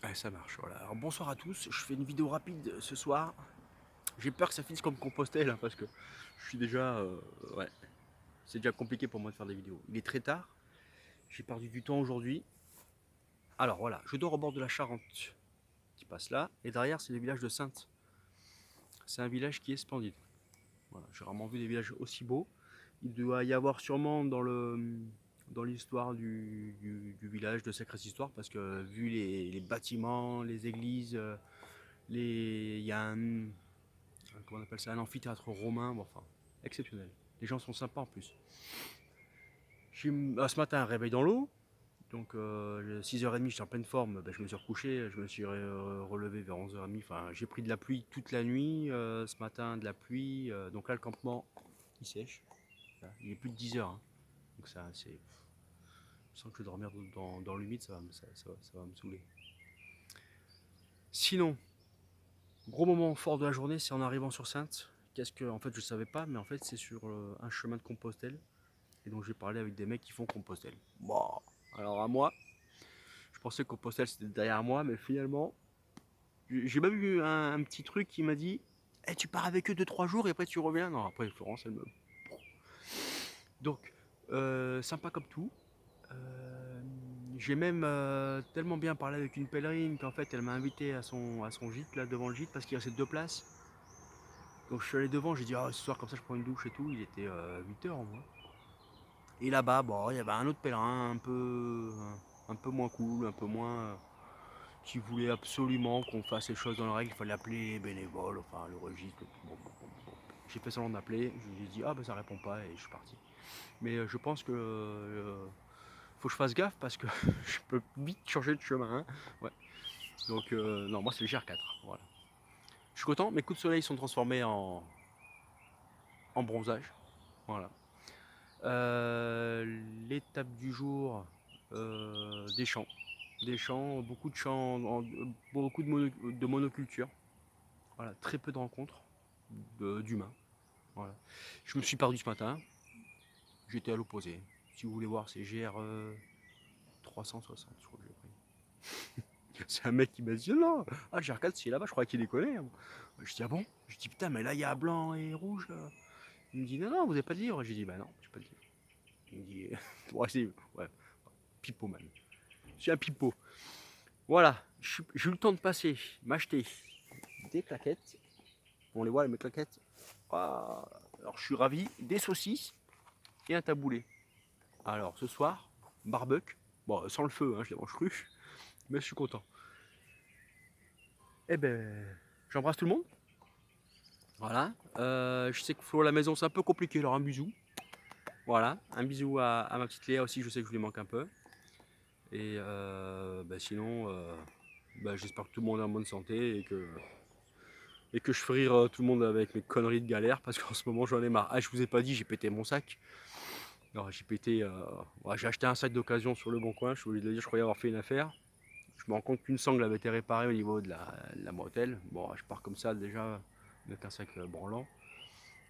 Ouais, ça marche, voilà. Alors bonsoir à tous, je fais une vidéo rapide ce soir. J'ai peur que ça finisse comme Compostelle hein, parce que je suis déjà... ouais, c'est déjà compliqué pour moi de faire des vidéos. Il est très tard, j'ai perdu du temps aujourd'hui. Alors voilà, je dors au bord de la Charente qui passe là, et derrière c'est le village de Sainte. C'est un village qui est splendide. Voilà, j'ai rarement vu des villages aussi beaux. Il doit y avoir sûrement dans l'histoire du village de sacrées histoires parce que vu les bâtiments, les églises, il y a comment on appelle ça, un amphithéâtre romain, bon, enfin, exceptionnel. Les gens sont sympas en plus. Ce matin, un réveil dans l'eau, donc 6h30, j'étais en pleine forme, ben, je me suis recouché, je me suis relevé vers 11h30, enfin j'ai pris de la pluie toute la nuit, ce matin de la pluie, donc là le campement il sèche, il est plus de 10h, hein. Donc ça c'est... Je sens que je vais dormir dans l'humide, ça va me saouler. Sinon, gros moment fort de la journée, c'est en arrivant sur Sainte. Qu'est-ce que, en fait, je savais pas, mais en fait, c'est sur un chemin de Compostelle. Et donc j'ai parlé avec des mecs qui font Compostelle. Bon, alors à moi, je pensais que Compostelle c'était derrière moi, mais finalement, j'ai même eu un petit truc qui m'a dit eh, tu pars avec eux 2 3 jours et après tu reviens. Non, après Florence, elle me. Donc, sympa comme tout. J'ai même tellement bien parlé avec une pèlerine qu'en fait elle m'a invité à son gîte, là devant le gîte, parce qu'il restait 2 places. Donc je suis allé devant, j'ai dit ah, ce soir comme ça je prends une douche et tout. Il était 8h en moins. Et là-bas, bon, il y avait un autre pèlerin un peu moins cool, un peu moins. Qui voulait absolument qu'on fasse les choses dans la règle. Il fallait appeler les bénévoles, enfin le registre. Bon. J'ai fait semblant d'appeler, je lui ai dit ah ben ça répond pas et je suis parti. Mais je pense que faut que je fasse gaffe parce que je peux vite changer de chemin, hein. Ouais. Donc non, moi c'est le GR4. Voilà. Je suis content, mes coups de soleil sont transformés en bronzage. Voilà. L'étape du jour, des champs. Des champs, beaucoup de champs, beaucoup de monoculture. Voilà, très peu de rencontres d'humains. Voilà. Je me suis perdu ce matin, j'étais à l'opposé. Si vous voulez voir, c'est GR 360, je crois que j'ai pris. C'est un mec qui m'a dit non, ah, le GR4 c'est là-bas, je crois qu'il déconne. Je dis ah bon. Je dis putain, mais là il y a blanc et rouge. Là. Il me dit non, vous n'avez pas de livre. J'ai dit bah non, j'ai pas de livre. Il me dit ouais, c'est ouais, pipeau man. Je suis un pipeau. Voilà, j'ai eu le temps de passer, m'acheter des claquettes. On les voit, mes claquettes. Ah, alors je suis ravi, des saucisses et un taboulé. Alors ce soir, barbecue. Bon, sans le feu, hein, je les mange cru, mais je suis content. Eh ben, j'embrasse tout le monde. Voilà. Je sais que Flo à la maison, c'est un peu compliqué, alors un bisou. Voilà, un bisou à ma petite Léa aussi, je sais que je lui manque un peu. Et sinon, j'espère que tout le monde est en bonne santé et que je ferai rire tout le monde avec mes conneries de galère parce qu'en ce moment j'en ai marre. Ah, je vous ai pas dit, j'ai pété mon sac. Alors j'ai pété, ouais, j'ai acheté un sac d'occasion sur le bon coin, je voulais le dire, je croyais avoir fait une affaire. Je me rends compte qu'une sangle avait été réparée au niveau de la bretelle. Bon, je pars comme ça déjà avec un sac branlant.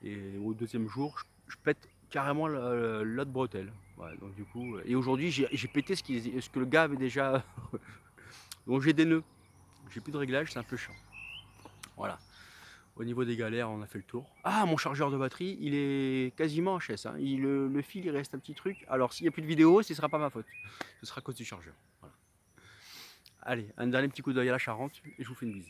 Et au deuxième jour, je pète carrément l'autre bretelle. Ouais, donc du coup, et aujourd'hui j'ai pété ce que le gars avait déjà. Donc j'ai des nœuds, j'ai plus de réglage, c'est un peu chiant. Voilà. Au niveau des galères, on a fait le tour. Ah, mon chargeur de batterie, il est quasiment HS. Hein. Le fil, il reste un petit truc. Alors, s'il n'y a plus de vidéo, ce ne sera pas ma faute. Ce sera à cause du chargeur. Voilà. Allez, un dernier petit coup d'œil à la Charente et je vous fais une bise.